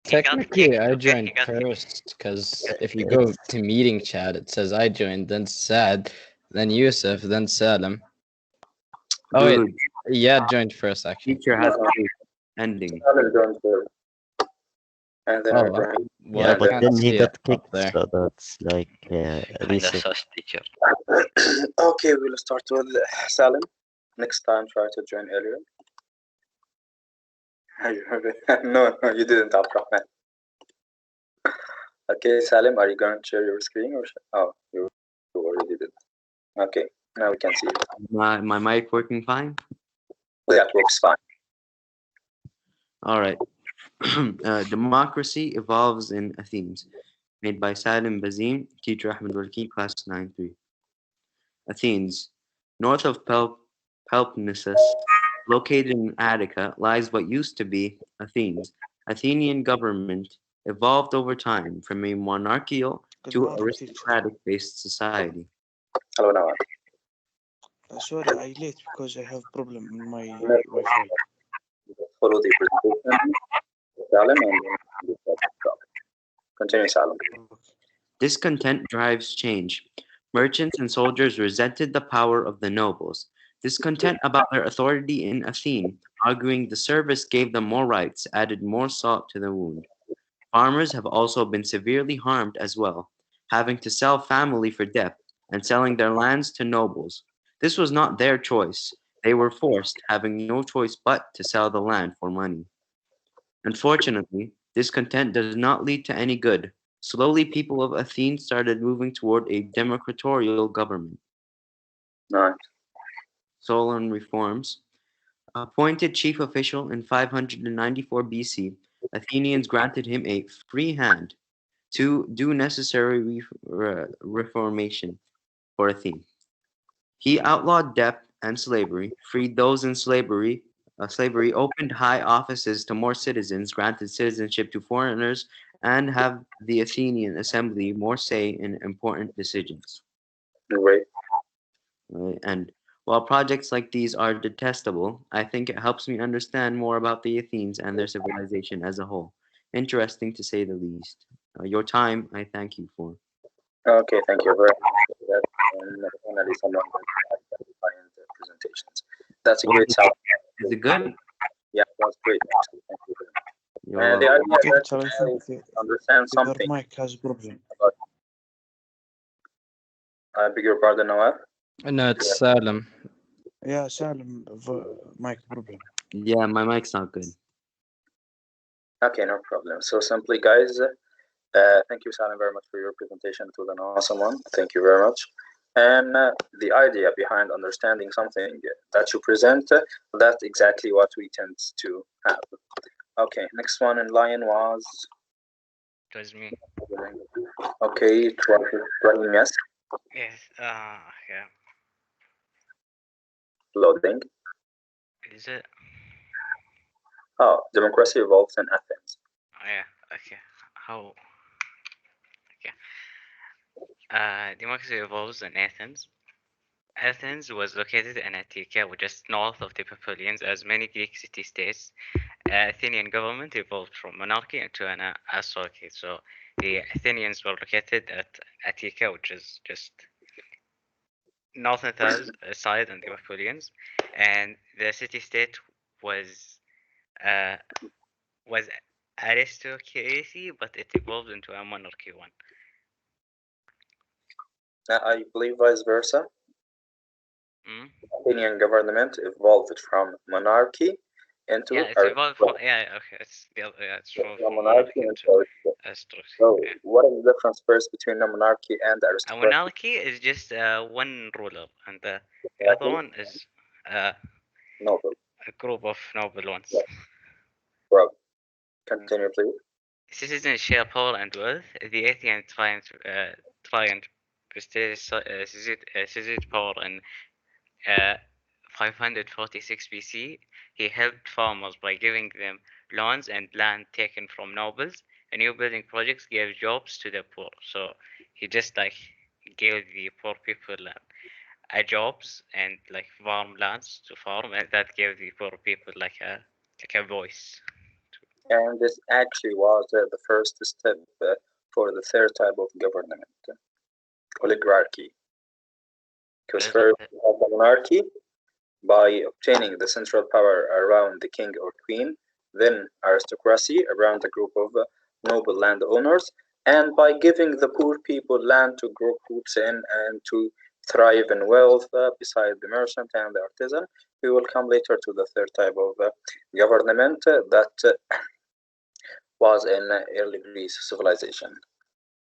Technically, I kicked. Okay, joined he got kicked. first because if you go to meeting chat, it says I joined, then Sad, then Yusuf, then Salim. Oh wait, Dude, yeah, joined first actually. teacher has to be ending. Salim joined first. And then Oh, Ibrahim. well, Yeah, I but can't then he see got it up kicked, there. so that's like Kinda reset. sus teacher. Okay, we'll start with Salim. Next time, try to join earlier. No, you didn't, Abdurrahman. Okay, Salim, are you going to share your screen or? Oh, you already did. Okay, now we can see it. My mic working fine? That works fine. All right. Democracy Evolves in Athens, made by Salim Bazim, teacher Ahmed Walki, class 9-3. Athens, north of Peloponnesus, located in Attica, lies what used to be Athens. Athenian government evolved over time from a monarchical Good to morning, teacher. aristocratic-based society. Hello, Nawal. Sorry, I late because I have problem in my Wi-Fi. Follow the presentation, Salim, and then continue, Salim. Discontent drives change. Merchants and soldiers resented the power of the nobles. Discontent about their authority in Athene, arguing the service gave them more rights, added more salt to the wound. Farmers have also been severely harmed as well, having to sell family for debt and selling their lands to nobles. This was not their choice. They were forced, having no choice but to sell the land for money. Unfortunately, discontent does not lead to any good. Slowly, people of Athens started moving toward a democratorial government. Nice. Solon reforms. Appointed chief official in 594 BC, Athenians granted him a free hand to do necessary reformation for Athene. He outlawed debt and slavery, freed those in slavery, opened high offices to more citizens, granted citizenship to foreigners, and have the Athenian assembly more say in important decisions. Great. Right? And while projects like these are detestable, I think it helps me understand more about the Athenians and their civilization as a whole. Interesting to say the least. Your time, I thank you for. Okay, thank you very much for that. And finally, someone will clarify the presentations. That's a great sound. Is it good? Yeah, that's great. Actually, thank you very much. You're And the welcome. idea is Teacher, I that think I understand your something mic has problem. about. I beg your pardon, Nawaf. No, it's Salim. Yeah, Salim, mic problem. Yeah, my mic's not good. Okay, no problem. So simply, guys, thank you, Salim, very much for your presentation. It was an awesome one. Thank you very much. And the idea behind understanding something that you present, that's exactly what we tend to have. Okay, next one in line was. It was me. Okay, it was Ibrahim, yes. Yes. Yeah. Loading. Is it? Oh, democracy evolves in Athens. Oh, yeah. Okay. How? Okay. Democracy evolves in Athens. Athens was located in Attica, just north of the Papilians, as many Greek city-states. Athenian government evolved from monarchy into an aristocracy. So the Athenians were located at Attica, which is just northern side on the Papilians, and the city-state was was aristocracy, but it evolved into a monarchy one. I believe vice versa. Mm? Athenian government evolved from monarchy into It's evolved from okay. It's from monarchy into aristocracy. So, what is the difference first between a monarchy and A monarchy is just one ruler, and the other one is noble. a group of noble ones. Well, continue, please. Citizenship, power, and wealth. The Athenian triumph seized power in 546 BC. He helped farmers by giving them loans and land taken from nobles. A new building projects gave jobs to the poor. So he just gave the poor people jobs and farmlands to farm, and that gave the poor people a voice. And this actually was the first step for the third type of government, oligarchy. Because There's first a- you have the monarchy by obtaining the central power around the king or queen, then aristocracy around a group of noble landowners, and by giving the poor people land to grow crops in and to thrive in wealth beside the merchant and the artisan. We will come later to the third type of government that was in early Greece civilization,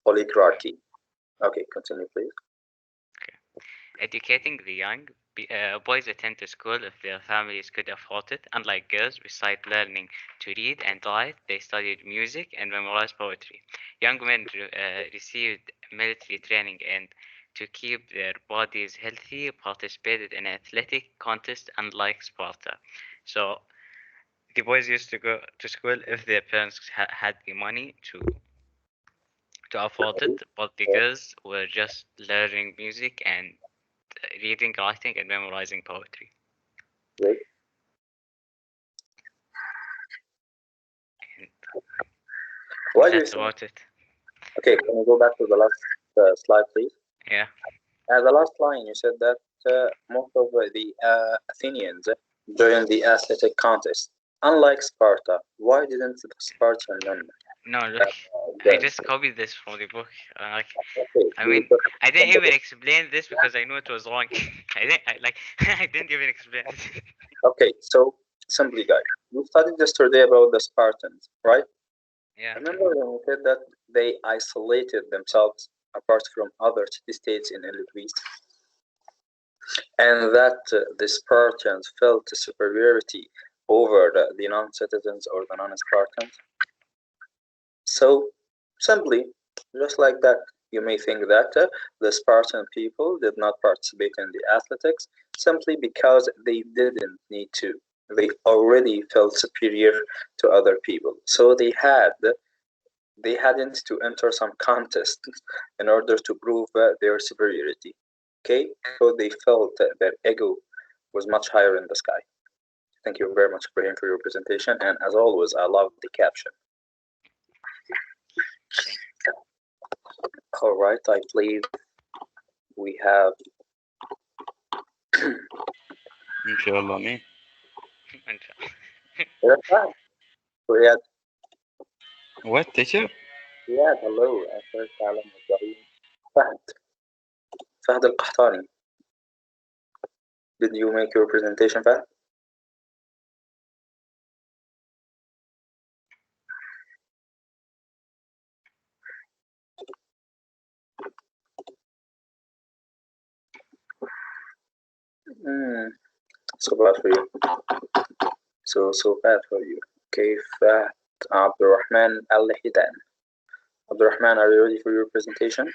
oligarchy. Okay, continue, please. Educating the young. Boys attend to school if their families could afford it. Unlike girls, besides learning to read and write, they studied music and memorized poetry. Young men received military training and, to keep their bodies healthy, participated in athletic contests unlike Sparta. So the boys used to go to school if their parents had the money to afford it, but the girls were just learning music and reading, writing, and memorizing poetry. Great. And Why do you that's think? about it. Okay, can we go back to the last slide, please? Yeah. The last line, you said that most of the Athenians joined the athletic contest. Unlike Sparta, why didn't the Spartan No, look, I join? just copied this from the book. Okay, I you mean, took I didn't from the even explain this because I knew it was wrong. I didn't even explain it. Okay, so simply, guys, we studied yesterday about the Spartans, right? Yeah. Remember when we said that they isolated themselves apart from other city-states in early Greece, and that the Spartans felt superiority over the non-citizens or the non-Spartans? So, simply, just like that, you may think that the Spartan people did not participate in the athletics simply because they didn't need to. They already felt superior to other people. So they hadn't to enter some contest in order to prove their superiority. Okay? So they felt their ego was much higher in the sky. Thank you very much, Ibrahim, for your presentation. And as always, I love the caption. All right, I believe we have. Inshallah, me. Riyad, What, teacher? Riyad, hello. First, Alam Ibrahim. Fahd Al-Qahtani. Did you make your presentation, Fahd? So bad for you. So bad for you. Okay, Fahd Abdurrahman Al-Hidan. Abdurrahman, are you ready for your presentation?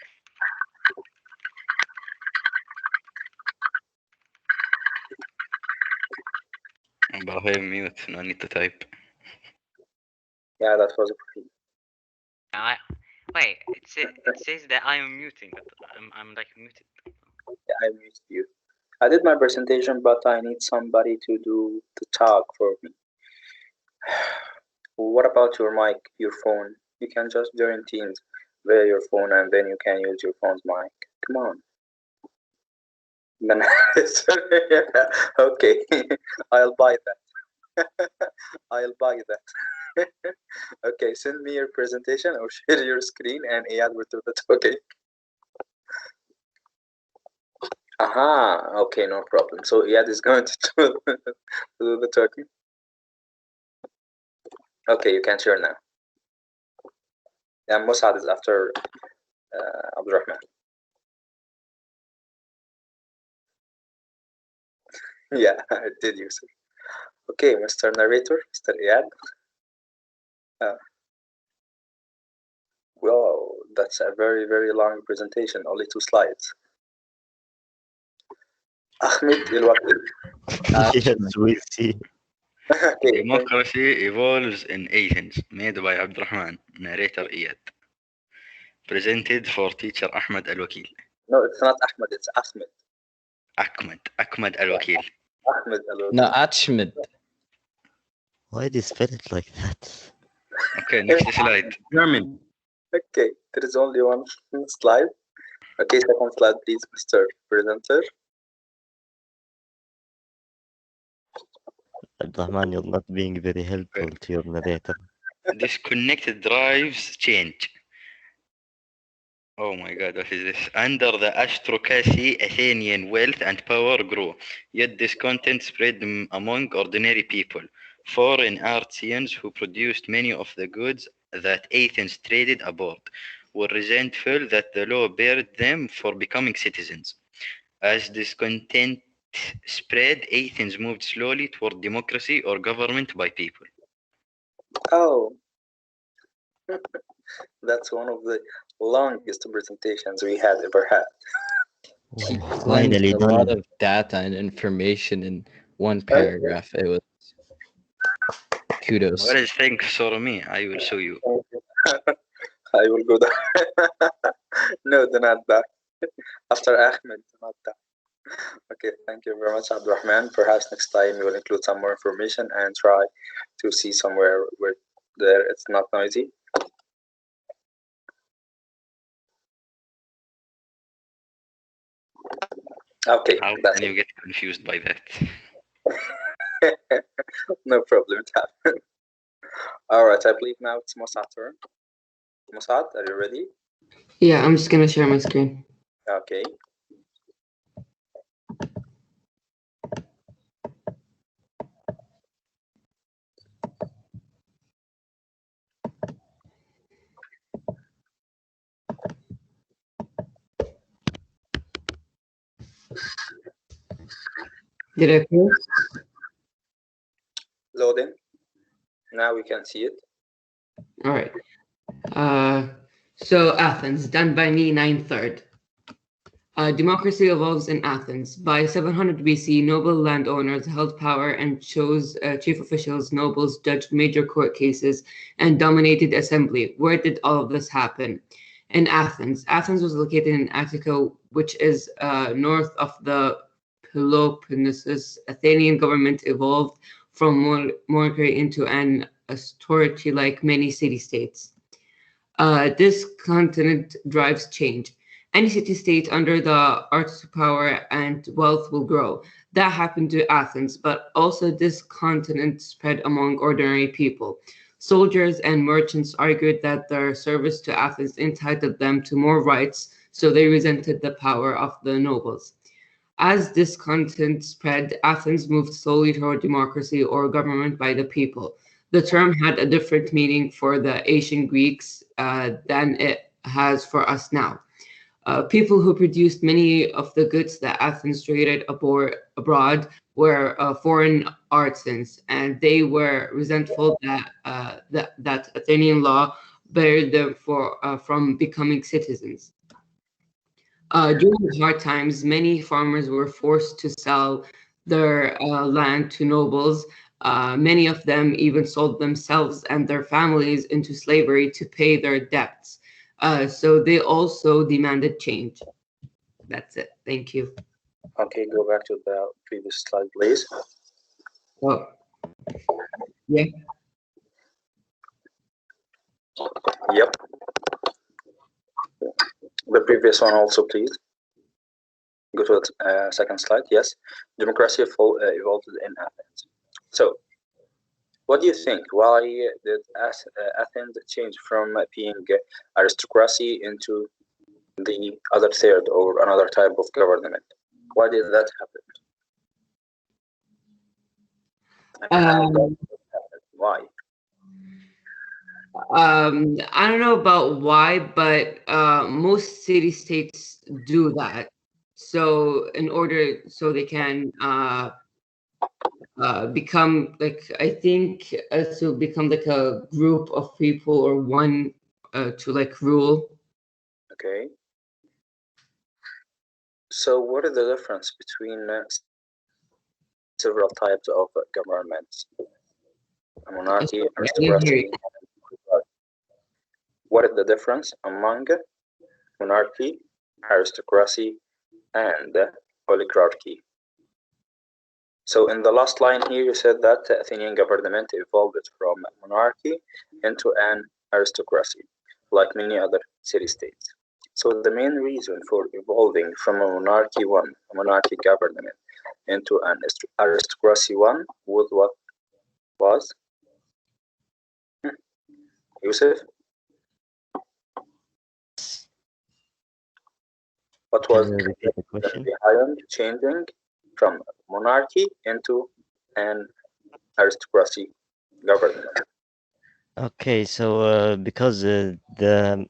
Ibrahim, mute. No need to type. Yeah, that was Ibrahim. Wait, it says that I am muting, but I'm like muted. Yeah, I missed you. I did my presentation, but I need somebody to do the talk for me. What about your mic, your phone? You can just join Teams via your phone, and then you can use your phone's mic. Come on. Then okay, I'll buy that. I'll buy that. Okay, send me your presentation or share your screen, and Iyad will do the talking. Aha, okay, no problem. So Iyad is going to do the talking. Okay, you can share now. Yeah, Mossad is after Abdurrahman. Yeah, I did use it. Okay, Mr. Narrator, Mr. Iyad. Wow, that's a very, very long presentation, only 2 slides. Ahmed El-Wakil. Yes, we see. Okay, Democracy evolves in Athens, made by Abdurrahman, narrator Iyad. Presented for teacher Ahmed Al-Wakil. no, it's not Ahmed, it's Ahmed. Ahmed Al-Wakil. Ahmed El-Wakil. No, Achmed. Why do you spell it like that? Okay, next slide. German. Okay, there is only one slide. Okay, second slide, please, Mr. Presenter. Abdurrahman, you're not being very helpful to your narrator. Disconnected drives change. Oh my god, what is this? Under the aristocracy, Athenian wealth and power grew, yet discontent spread among ordinary people. Foreign artisans who produced many of the goods that Athens traded abroad were resentful that the law barred them for becoming citizens. As discontent spread, Athens moved slowly toward democracy or government by people. Oh, that's one of the longest presentations we had ever had. He Oh, cleansed finally a lot done. of data and information in one paragraph. It was kudos. What is thanks for me? I will show you. I will go down. No, do not back. After Ahmed, do not back. Okay, thank you very much, Abdurrahman. Perhaps next time we will include some more information and try to see somewhere where there it's not noisy. Okay, How that's can you get confused by that? it. No problem, it happened. All right, I believe now it's Mossad's turn. Mossad, are you ready? Yeah, I'm just gonna share my screen. Okay. Did I appear? Loading. Now we can see it. All right. So Athens, done by me, 9/3. Democracy evolves in Athens. By 700 BC, noble landowners held power and chose chief officials. Nobles judged major court cases and dominated assembly. Where did all of this happen? In Athens. Athens was located in Attica, which is north of the Peloponnesus. Athenian government evolved from monarchy into an authority like many city-states. This continent drives change. Any city-state under the arts power and wealth will grow. That happened to Athens, but also this continent spread among ordinary people. Soldiers and merchants argued that their service to Athens entitled them to more rights, so they resented the power of the nobles. As discontent spread, Athens moved slowly toward democracy or government by the people. The term had a different meaning for the ancient Greeks than it has for us now. People who produced many of the goods that Athens traded abroad were foreign artisans, and they were resentful that Athenian law barred them from becoming citizens. During hard times, many farmers were forced to sell their land to nobles. Many of them even sold themselves and their families into slavery to pay their debts. So they also demanded change. That's it. Thank you. Okay, go back to the previous slide, please. Oh, yeah. Yep. The previous one also, please. Go to the second slide. Yes. Democracy evolved in Athens. So, what do you think? Why did Athens change from being aristocracy into the other third or another type of government? Why did that happen? Why? I don't know about why, but most city-states do that. So in order so they can become like, I think to become like a group of people or one to like rule. Okay. So what is the difference between several types of governments? A monarchy, aristocracy. What is the difference among monarchy, aristocracy, and oligarchy? So in the last line here, you said that the Athenian government evolved from monarchy into an aristocracy, like many other city-states. So the main reason for evolving from a monarchy government, into an aristocracy one was what was? Yusuf? What was Can you repeat the question? behind changing from monarchy into an aristocracy government? Okay, so because the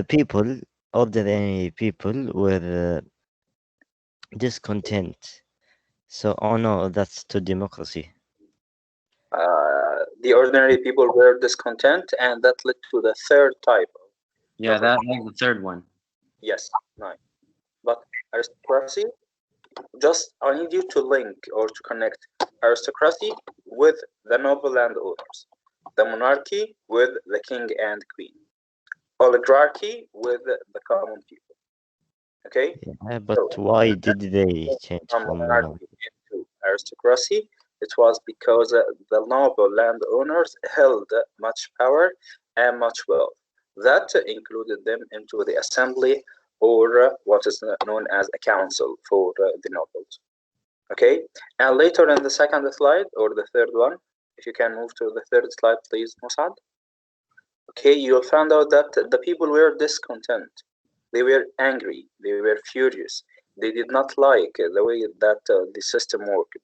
people, ordinary people, were discontent. So, oh no, that's to democracy. The ordinary people were discontent, and that led to the third type. Yeah, that was the third one. Yes, nice. But aristocracy, just I need you to link or to connect aristocracy with the noble landowners, the monarchy with the king and queen, oligarchy with the common people. Okay? Yeah, but why did they change From from monarchy into aristocracy, it was because the noble landowners held much power and much wealth. That included them into the assembly, or what is known as a council for the nobles. Okay, and later in the second slide, or the third one, if you can move to the third slide, please, Mossad. Okay, you'll find out that the people were discontent. They were angry. They were furious. They did not like the way that the system worked.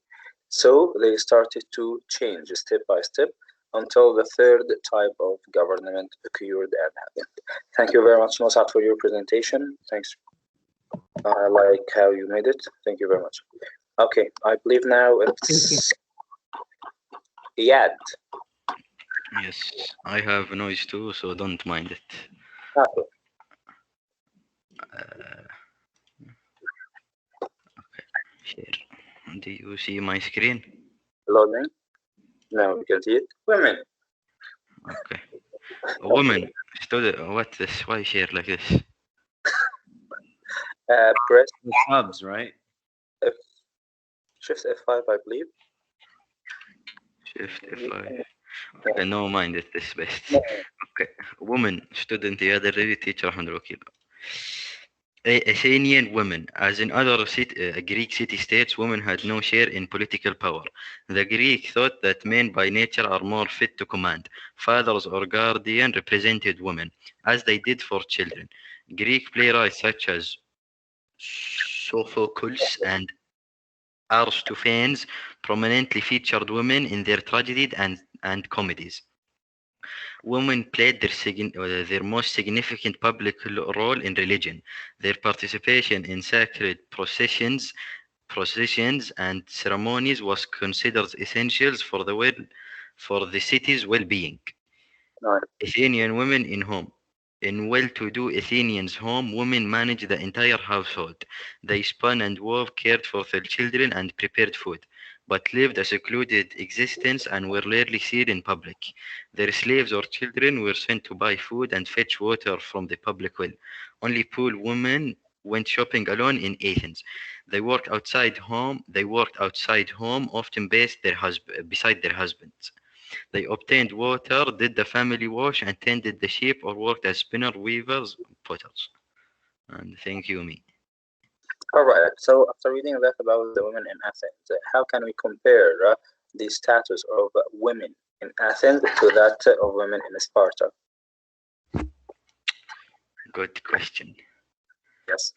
So they started to change step by step until the third type of government occurred and happened. Thank you very much, Mossad, for your presentation. Thanks. I like how you made it. Thank you very much. Okay, I believe now it's Iyad. Yes, I have noise too, so don't mind it. Okay. Okay, share. Do you see my screen? Loading. Now we can see it. Women. Okay. A woman stood. What this? Why share like this? Press The subs, right? F, Shift F5, I believe. Shift F5. Okay, no mind it. This best. Okay. A woman stood in the other teacher 100 kilo. Athenian women, as in other Greek city-states, women had no share in political power. The Greek thought that men by nature are more fit to command. Fathers or guardian represented women, as they did for children. Greek playwrights such as Sophocles and Aristophanes prominently featured women in their tragedies and comedies. Women played their most significant public role in religion. Their participation in sacred processions and ceremonies was considered essentials for the city's well-being. Right. Athenian women in home. In well-to-do Athenians' home, women managed the entire household. They spun and wove, cared for their children, and prepared food, but lived a secluded existence and were rarely seen in public. Their slaves or children were sent to buy food and fetch water from the public well. Only poor women went shopping alone in Athens. They worked outside home, often beside their husbands. They obtained water, did the family wash, and tended the sheep or worked as spinner, weavers, potters. And thank you, me. All right. So after reading that about the women in Athens, how can we compare the status of women in Athens to that of women in Sparta? Good question. Yes.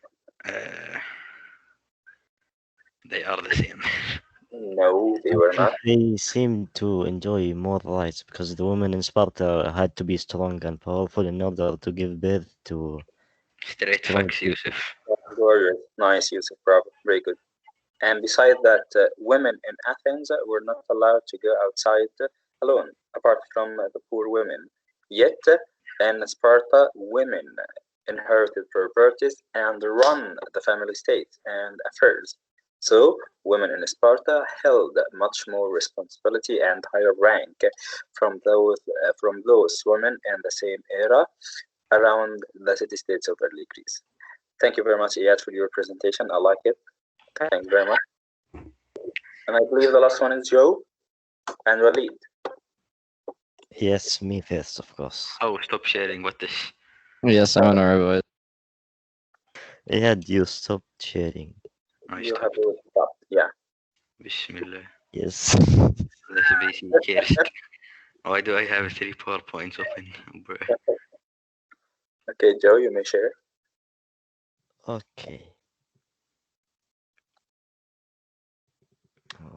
They are the same. No, they were not. They seemed to enjoy more rights because the women in Sparta had to be strong and powerful in order to give birth to Straight strong facts, people. Yusuf. Warriors. Nice, Yusuf. Bravo. Very good. And beside that, women in Athens were not allowed to go outside alone, apart from the poor women. Yet, in Sparta, women inherited properties and run the family state and affairs. So, women in Sparta held much more responsibility and higher rank from those women in the same era around the city-states of early Greece. Thank you very much, Iyad, for your presentation. I like it. Thank you very much. And I believe the last one is Joe and Walid. Yes, me first, of course. Oh, stop sharing. What this? Yes, I'm honorable. Iyad, you stopped sharing. I You have stopped. to stop. Yeah. Bismillah. Yes. That's basic cursed. Why do I have 3 PowerPoints open? Bro? Okay, Joe, you may share. Okay. Uh,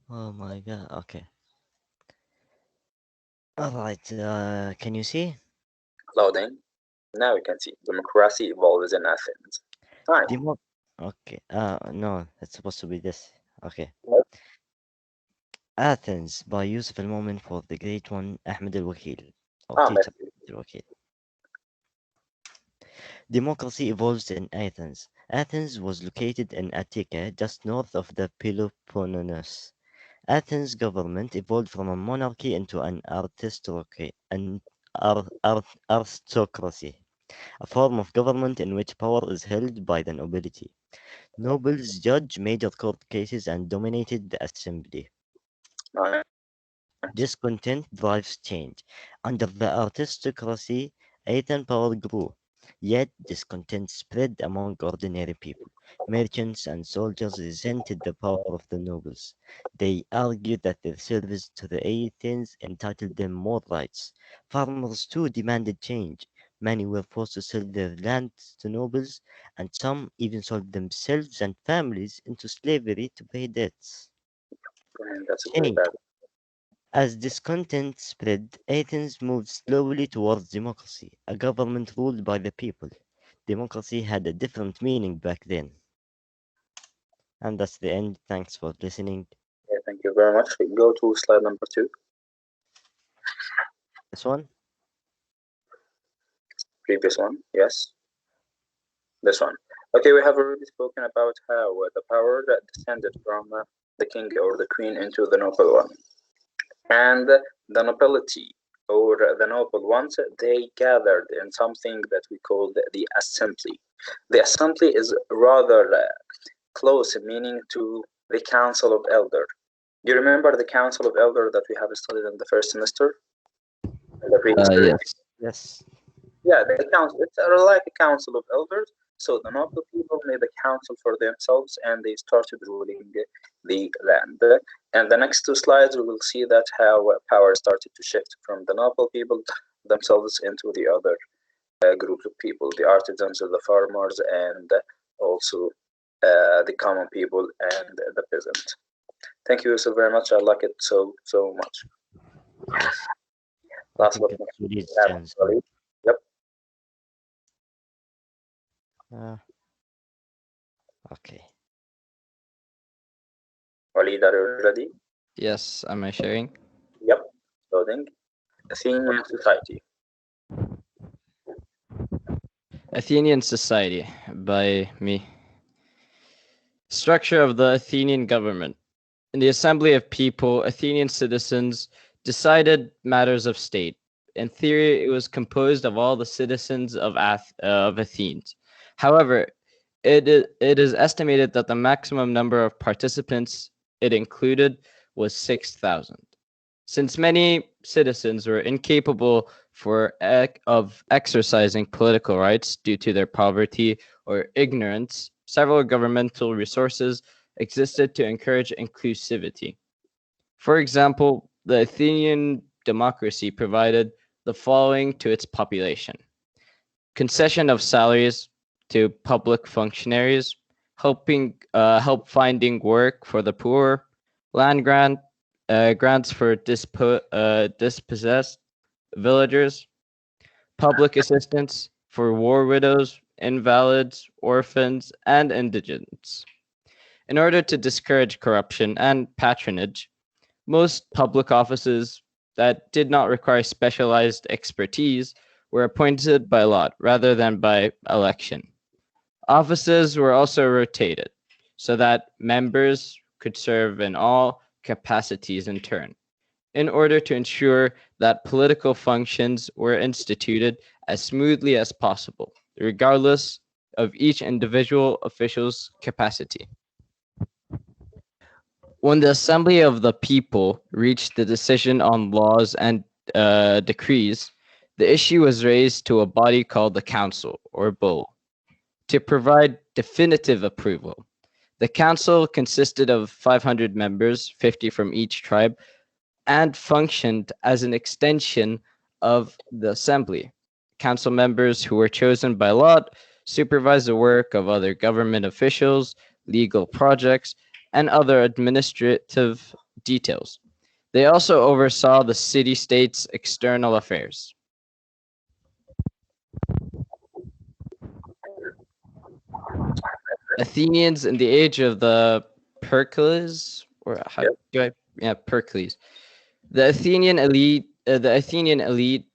oh my god, okay. Alright, can you see? Loading. Now we can see democracy evolves in Athens. Fine. Demo okay, no, it's supposed to be this. Okay. What? Athens by Yusuf al-Mumin for the great one, Ahmed al-Wakil. Or Ah, teacher merci. Ahmed al-Wakil. Democracy evolves in Athens. Athens was located in Attica, just north of the Peloponnesus. Athens' government evolved from a monarchy into an aristocracy, a form of government in which power is held by the nobility. Nobles judge major court cases and dominated the assembly. Nice. Discontent drives change. Under the aristocracy, Athenian power grew, yet discontent spread among ordinary people. Merchants and soldiers resented the power of the nobles. They argued that their service to the Athenians entitled them more rights. Farmers too demanded change. Many were forced to sell their lands to nobles, and some even sold themselves and families into slavery to pay debts. And that's very Change. bad. As discontent spread, Athens moved slowly towards democracy, a government ruled by the people. Democracy had a different meaning back then. And that's the end. Thanks for listening. Yeah, thank you very much. We go to slide number 2. This one? Previous one, yes. This one. Okay, we have already spoken about how the power that descended from the king or the queen into the noble one. And the nobility or the noble ones, they gathered in something that we call the assembly. The assembly is rather close meaning to the council of elder. Do you remember the council of elder that we have studied in the first semester? In the previous period? Yes. Yes. Yeah, the council. It's like a council of elders. So the noble people made a council for themselves, and they started ruling the land. And the next 2 slides, we will see that how power started to shift from the noble people themselves into the other groups of people, the artisans, the farmers, and also the common people and the peasant. Thank you so very much. I like it so much. Yes. Last I but think not it's Walid's least, turn. Walid. Yep. Okay. Walid, are you ready? Yes, am I sharing? Yep. Loading. Athenian society. Athenian Society by me. Structure of the Athenian government. In the assembly of people, Athenian citizens decided matters of state. In theory, it was composed of all the citizens of Athens. However, it is estimated that the maximum number of participants it included was 6,000. Since many citizens were incapable of exercising political rights due to their poverty or ignorance, several governmental resources existed to encourage inclusivity. For example, the Athenian democracy provided the following to its population: concession of salaries to public functionaries, help finding work for the poor, land grants for dispossessed villagers, public assistance for war widows, invalids, orphans, and indigents. In order to discourage corruption and patronage, most public offices that did not require specialized expertise were appointed by lot rather than by election. Offices were also rotated so that members could serve in all capacities in turn, in order to ensure that political functions were instituted as smoothly as possible, regardless of each individual official's capacity. When the assembly of the people reached the decision on laws and decrees, the issue was raised to a body called the council or bull to provide definitive approval. The council consisted of 500 members, 50 from each tribe, and functioned as an extension of the assembly. Council members who were chosen by lot supervised the work of other government officials, legal projects, and other administrative details. They also oversaw the city-state's external affairs. Athenians in the age of the Pericles, or how do I? Yeah, Pericles. The Athenian elite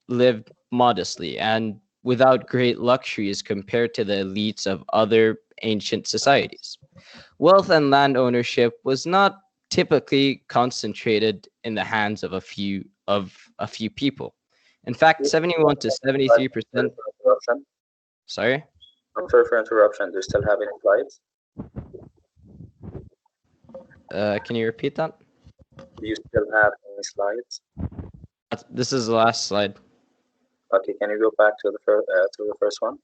lived modestly and without great luxuries compared to the elites of other ancient societies. Wealth and land ownership was not typically concentrated in the hands of a few people. In fact, 71 to 73%. Sorry? I'm sorry for interruption. Do you still have any slides? Can you repeat that? Do you still have any slides? This is the last slide. Okay, can you go back to the first one?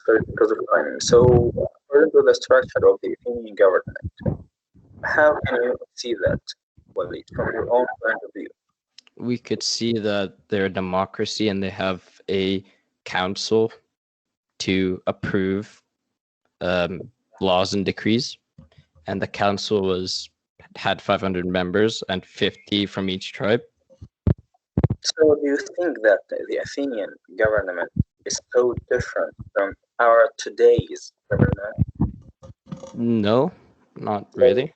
Sorry, because of time. So, according to the structure of the Athenian government, how can you see that, Walid, from your own point of view? We could see that they're a democracy and they have a council to approve laws and decrees, and the council had 500 members and 50 from each tribe. So do you think that the Athenian government is so different from our today's government? No, not really.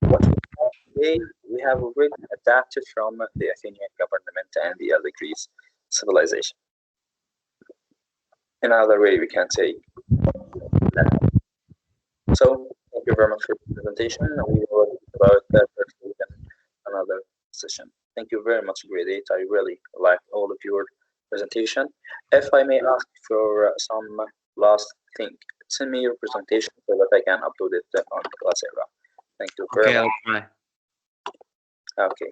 What we have today, we have already adapted from the Athenian government and the other Greece civilization. Another way we can say that. So thank you very much for the presentation. We will talk about that in another session. Thank you very much, Grade 8. I really liked all of your presentation. If I may ask for some last thing, send me your presentation so that I can upload it on Classera. Thank you very much. I'll try. Okay.